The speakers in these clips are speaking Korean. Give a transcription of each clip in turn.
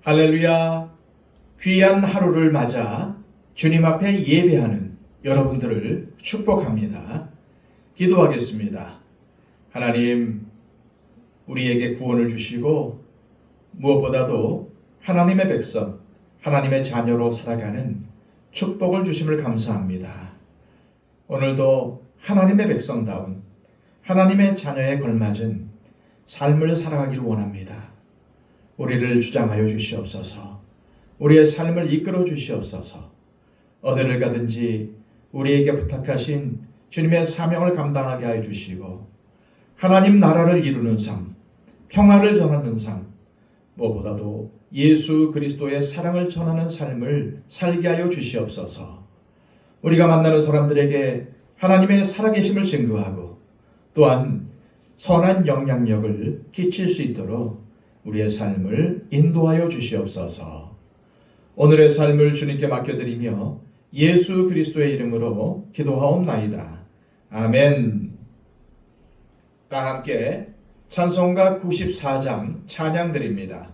할렐루야! 귀한 하루를 맞아 주님 앞에 예배하는 여러분들을 축복합니다. 기도하겠습니다. 하나님, 우리에게 구원을 주시고 무엇보다도 하나님의 백성, 하나님의 자녀로 살아가는 축복을 주심을 감사합니다. 오늘도 하나님의 백성다운 하나님의 자녀에 걸맞은 삶을 살아가길 원합니다. 우리를 주장하여 주시옵소서. 우리의 삶을 이끌어 주시옵소서. 어디를 가든지 우리에게 부탁하신 주님의 사명을 감당하게 하여 주시고 하나님 나라를 이루는 삶, 평화를 전하는 삶, 무엇보다도 예수 그리스도의 사랑을 전하는 삶을 살게 하여 주시옵소서. 우리가 만나는 사람들에게 하나님의 살아계심을 증거하고 또한 선한 영향력을 끼칠 수 있도록 우리의 삶을 인도하여 주시옵소서. 오늘의 삶을 주님께 맡겨드리며 예수 그리스도의 이름으로 기도하옵나이다. 아멘. 다 함께 찬송가 94장 찬양 드립니다.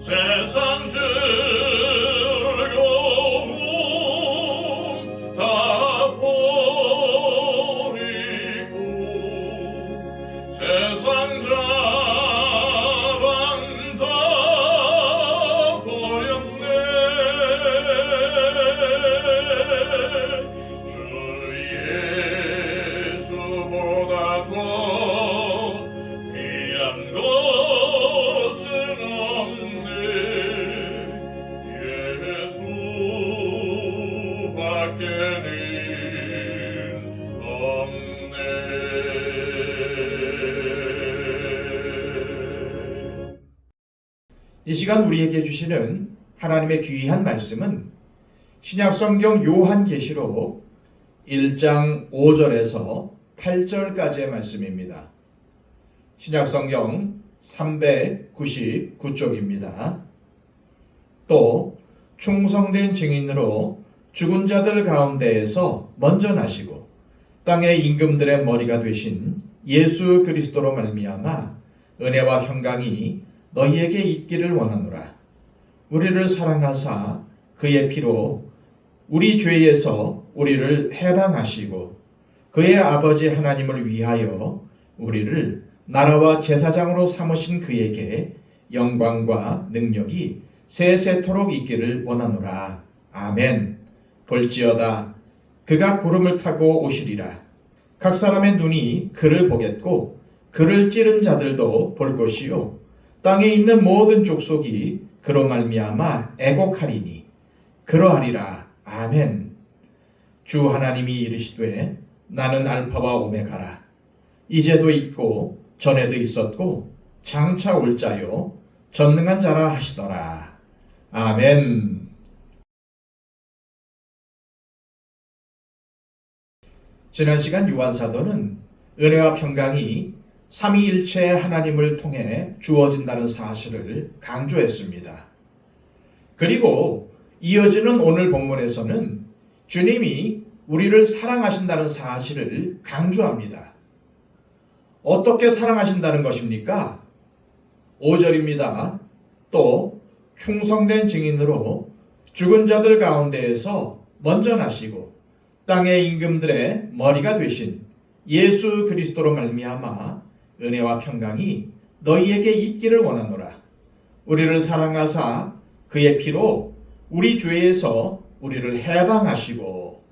세상 주 이 시간 우리에게 주시는 하나님의 귀한 말씀은 신약성경 요한계시록 1장 5절에서 8절까지의 말씀입니다. 신약성경 399쪽입니다. 또 충성된 증인으로 죽은 자들 가운데에서 먼저 나시고 땅의 임금들의 머리가 되신 예수 그리스도로 말미암아 은혜와 평강이 너희에게 있기를 원하노라. 우리를 사랑하사 그의 피로 우리 죄에서 우리를 해방하시고 그의 아버지 하나님을 위하여 우리를 나라와 제사장으로 삼으신 그에게 영광과 능력이 세세토록 있기를 원하노라. 아멘. 볼지어다 그가 구름을 타고 오시리라. 각 사람의 눈이 그를 보겠고 그를 찌른 자들도 볼 것이요 땅에 있는 모든 족속이 그로 말미암아 애곡하리니 그러하리라. 아멘. 주 하나님이 이르시되 나는 알파와 오메가라. 이제도 있고 전에도 있었고 장차 올 자요 전능한 자라 하시더라. 아멘. 지난 시간 요한사도는 은혜와 평강이 삼위일체 하나님을 통해 주어진다는 사실을 강조했습니다. 그리고 이어지는 오늘 본문에서는 주님이 우리를 사랑하신다는 사실을 강조합니다. 어떻게 사랑하신다는 것입니까? 5절입니다. 또 충성된 증인으로 죽은 자들 가운데에서 먼저 나시고 땅의 임금들의 머리가 되신 예수 그리스도로 말미암아 은혜와 평강이 너희에게 있기를 원하노라. 우리를 사랑하사 그의 피로 우리 죄에서 우리를 해방하시고,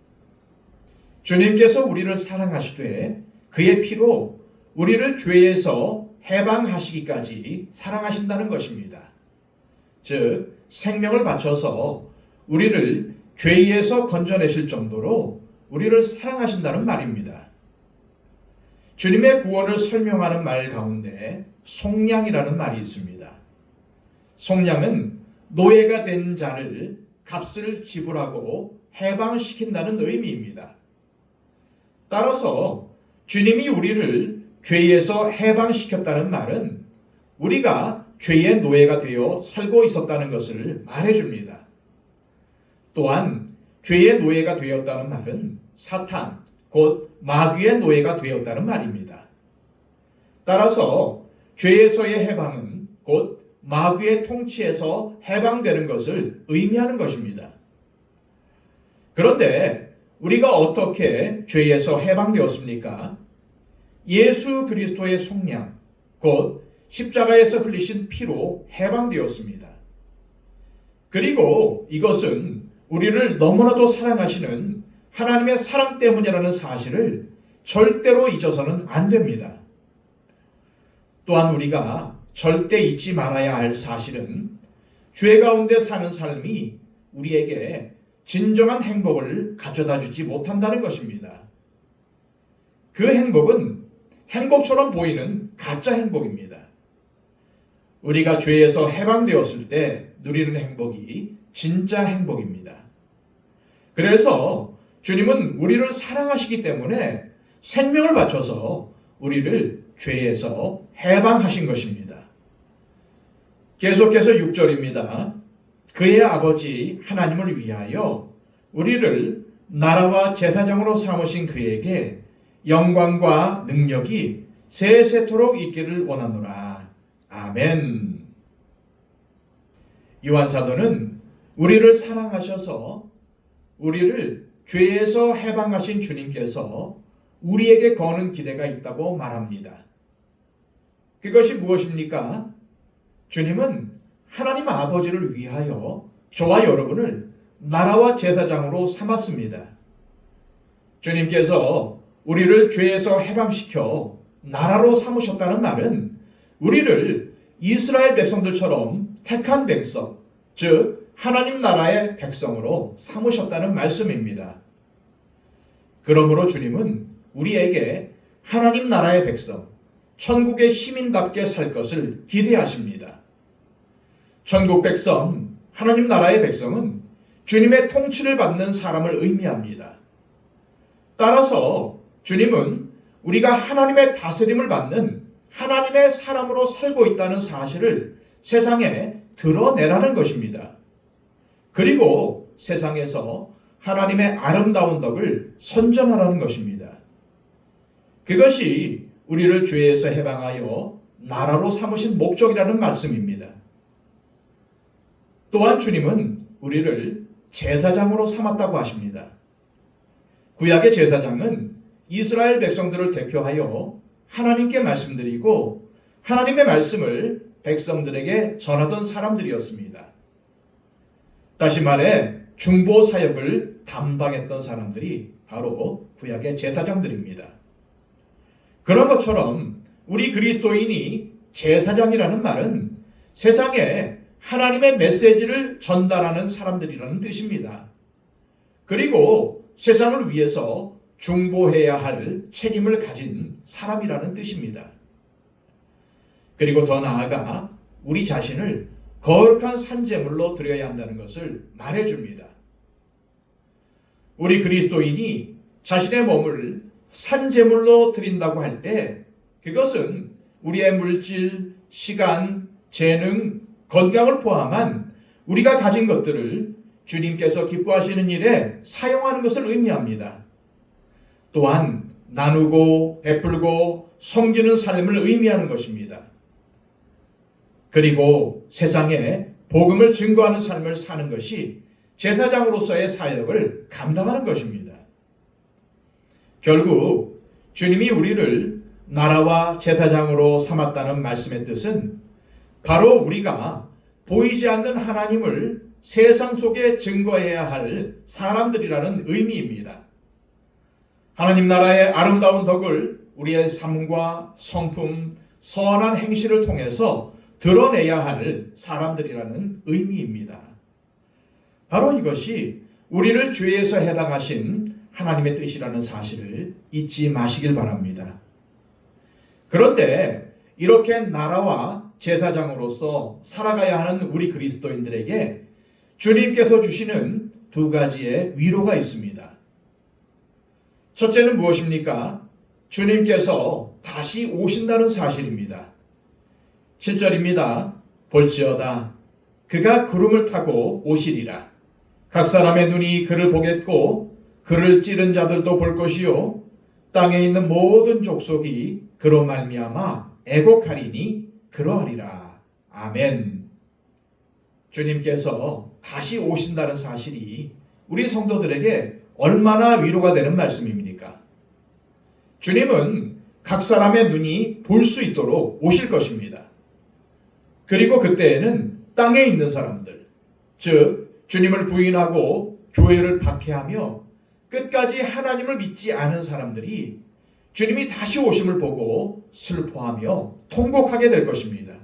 주님께서 우리를 사랑하시되 그의 피로 우리를 죄에서 해방하시기까지 사랑하신다는 것입니다. 즉 생명을 바쳐서 우리를 죄에서 건져내실 정도로 우리를 사랑하신다는 말입니다. 주님의 구원을 설명하는 말 가운데 속량이라는 말이 있습니다. 속량은 노예가 된 자를 값을 지불하고 해방시킨다는 의미입니다. 따라서 주님이 우리를 죄에서 해방시켰다는 말은 우리가 죄의 노예가 되어 살고 있었다는 것을 말해줍니다. 또한 죄의 노예가 되었다는 말은 사탄, 곧 마귀의 노예가 되었다는 말입니다. 따라서 죄에서의 해방은 곧 마귀의 통치에서 해방되는 것을 의미하는 것입니다. 그런데 우리가 어떻게 죄에서 해방되었습니까? 예수 그리스도의 속량, 곧 십자가에서 흘리신 피로 해방되었습니다. 그리고 이것은 우리를 너무나도 사랑하시는 하나님의 사랑 때문이라는 사실을 절대로 잊어서는 안 됩니다. 또한 우리가 절대 잊지 말아야 할 사실은 죄 가운데 사는 삶이 우리에게 진정한 행복을 가져다 주지 못한다는 것입니다. 그 행복은 행복처럼 보이는 가짜 행복입니다. 우리가 죄에서 해방되었을 때 누리는 행복이 진짜 행복입니다. 그래서 주님은 우리를 사랑하시기 때문에 생명을 바쳐서 우리를 죄에서 해방하신 것입니다. 계속해서 6절입니다. 그의 아버지 하나님을 위하여 우리를 나라와 제사장으로 삼으신 그에게 영광과 능력이 세세토록 있기를 원하노라. 아멘. 요한사도는 우리를 사랑하셔서 우리를 죄에서 해방하신 주님께서 우리에게 거는 기대가 있다고 말합니다. 그것이 무엇입니까? 주님은 하나님 아버지를 위하여 저와 여러분을 나라와 제사장으로 삼았습니다. 주님께서 우리를 죄에서 해방시켜 나라로 삼으셨다는 말은 우리를 이스라엘 백성들처럼 택한 백성, 즉 하나님 나라의 백성으로 삼으셨다는 말씀입니다. 그러므로 주님은 우리에게 하나님 나라의 백성, 천국의 시민답게 살 것을 기대하십니다. 천국 백성, 하나님 나라의 백성은 주님의 통치를 받는 사람을 의미합니다. 따라서 주님은 우리가 하나님의 다스림을 받는 하나님의 사람으로 살고 있다는 사실을 세상에 드러내라는 것입니다. 그리고 세상에서 하나님의 아름다운 덕을 선전하라는 것입니다. 그것이 우리를 죄에서 해방하여 나라로 삼으신 목적이라는 말씀입니다. 또한 주님은 우리를 제사장으로 삼았다고 하십니다. 구약의 제사장은 이스라엘 백성들을 대표하여 하나님께 말씀드리고 하나님의 말씀을 백성들에게 전하던 사람들이었습니다. 다시 말해 중보 사역을 담당했던 사람들이 바로 구약의 제사장들입니다. 그런 것처럼 우리 그리스도인이 제사장이라는 말은 세상에 하나님의 메시지를 전달하는 사람들이라는 뜻입니다. 그리고 세상을 위해서 중보해야 할 책임을 가진 사람이라는 뜻입니다. 그리고 더 나아가 우리 자신을 거룩한 산제물로 드려야 한다는 것을 말해줍니다. 우리 그리스도인이 자신의 몸을 산제물로 드린다고 할 때 그것은 우리의 물질, 시간, 재능, 건강을 포함한 우리가 가진 것들을 주님께서 기뻐하시는 일에 사용하는 것을 의미합니다. 또한 나누고 베풀고 섬기는 삶을 의미하는 것입니다. 그리고 세상에 복음을 증거하는 삶을 사는 것이 제사장으로서의 사역을 감당하는 것입니다. 결국 주님이 우리를 나라와 제사장으로 삼았다는 말씀의 뜻은 바로 우리가 보이지 않는 하나님을 세상 속에 증거해야 할 사람들이라는 의미입니다. 하나님 나라의 아름다운 덕을 우리의 삶과 성품, 선한 행실을 통해서 드러내야 할 사람들이라는 의미입니다. 바로 이것이 우리를 죄에서 해방하신 하나님의 뜻이라는 사실을 잊지 마시길 바랍니다. 그런데 이렇게 나라와 제사장으로서 살아가야 하는 우리 그리스도인들에게 주님께서 주시는 두 가지의 위로가 있습니다. 첫째는 무엇입니까? 주님께서 다시 오신다는 사실입니다. 7절입니다. 볼지어다 그가 구름을 타고 오시리라. 각 사람의 눈이 그를 보겠고 그를 찌른 자들도 볼 것이요 땅에 있는 모든 족속이 그로 말미암아 애곡하리니 그러하리라. 아멘. 주님께서 다시 오신다는 사실이 우리 성도들에게 얼마나 위로가 되는 말씀입니까? 주님은 각 사람의 눈이 볼 수 있도록 오실 것입니다. 그리고 그때에는 땅에 있는 사람들, 즉 주님을 부인하고 교회를 박해하며 끝까지 하나님을 믿지 않은 사람들이 주님이 다시 오심을 보고 슬퍼하며 통곡하게 될 것입니다.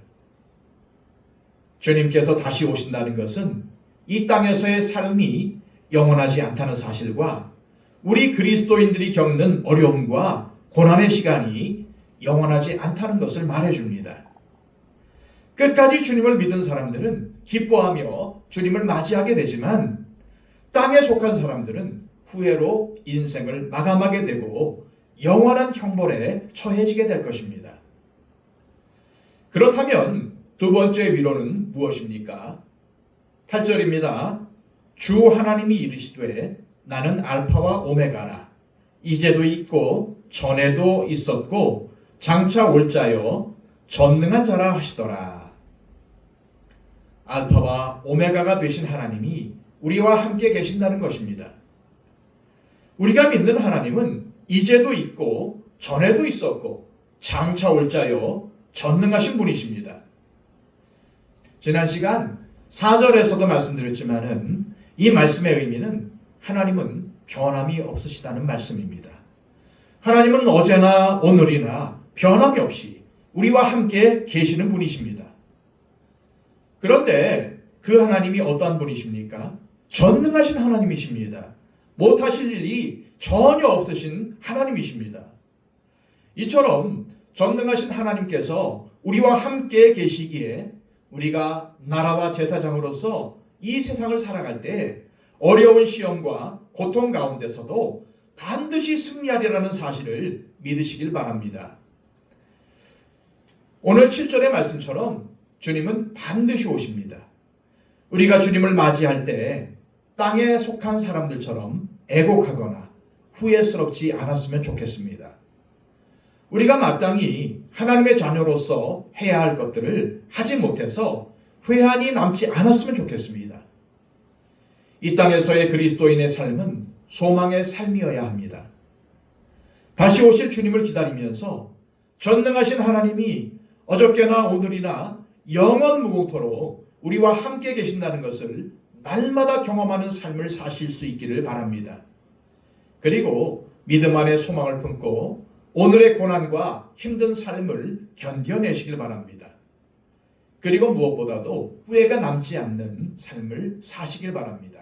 주님께서 다시 오신다는 것은 이 땅에서의 삶이 영원하지 않다는 사실과 우리 그리스도인들이 겪는 어려움과 고난의 시간이 영원하지 않다는 것을 말해줍니다. 끝까지 주님을 믿은 사람들은 기뻐하며 주님을 맞이하게 되지만 땅에 속한 사람들은 후회로 인생을 마감하게 되고 영원한 형벌에 처해지게 될 것입니다. 그렇다면 두 번째 위로는 무엇입니까? 8절입니다. 주 하나님이 이르시되 나는 알파와 오메가라. 이제도 있고 전에도 있었고 장차 올 자요 전능한 자라 하시더라. 알파와 오메가가 되신 하나님이 우리와 함께 계신다는 것입니다. 우리가 믿는 하나님은 이제도 있고 전에도 있었고 장차 올 자요 전능하신 분이십니다. 지난 시간 4절에서도 말씀드렸지만은 이 말씀의 의미는 하나님은 변함이 없으시다는 말씀입니다. 하나님은 어제나 오늘이나 변함이 없이 우리와 함께 계시는 분이십니다. 그런데 그 하나님이 어떠한 분이십니까? 전능하신 하나님이십니다. 못하실 일이 전혀 없으신 하나님이십니다. 이처럼 전능하신 하나님께서 우리와 함께 계시기에 우리가 나라와 제사장으로서 이 세상을 살아갈 때 어려운 시험과 고통 가운데서도 반드시 승리하리라는 사실을 믿으시길 바랍니다. 오늘 7절의 말씀처럼 주님은 반드시 오십니다. 우리가 주님을 맞이할 때 땅에 속한 사람들처럼 애곡하거나 후회스럽지 않았으면 좋겠습니다. 우리가 마땅히 하나님의 자녀로서 해야 할 것들을 하지 못해서 회한이 남지 않았으면 좋겠습니다. 이 땅에서의 그리스도인의 삶은 소망의 삶이어야 합니다. 다시 오실 주님을 기다리면서 전능하신 하나님이 어저께나 오늘이나 영원 무궁토록 우리와 함께 계신다는 것을 날마다 경험하는 삶을 사실 수 있기를 바랍니다. 그리고 믿음 안에 소망을 품고 오늘의 고난과 힘든 삶을 견뎌내시길 바랍니다. 그리고 무엇보다도 후회가 남지 않는 삶을 사시길 바랍니다.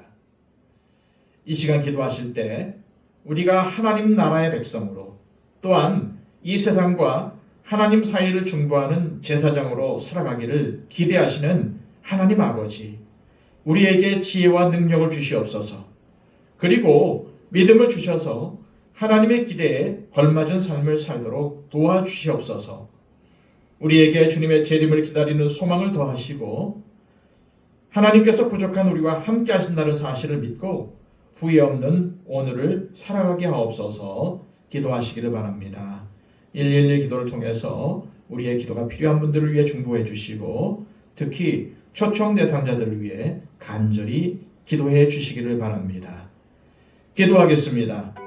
이 시간 기도하실 때 우리가 하나님 나라의 백성으로 또한 이 세상과 하나님 사이를 중보하는 제사장으로 살아가기를 기대하시는 하나님 아버지, 우리에게 지혜와 능력을 주시옵소서. 그리고 믿음을 주셔서 하나님의 기대에 걸맞은 삶을 살도록 도와주시옵소서. 우리에게 주님의 재림을 기다리는 소망을 더하시고 하나님께서 부족한 우리와 함께 하신다는 사실을 믿고 후회 없는 오늘을 살아가게 하옵소서. 기도하시기를 바랍니다. 111 기도를 통해서 우리의 기도가 필요한 분들을 위해 중보해 주시고 특히 초청 대상자들을 위해 간절히 기도해 주시기를 바랍니다. 기도하겠습니다.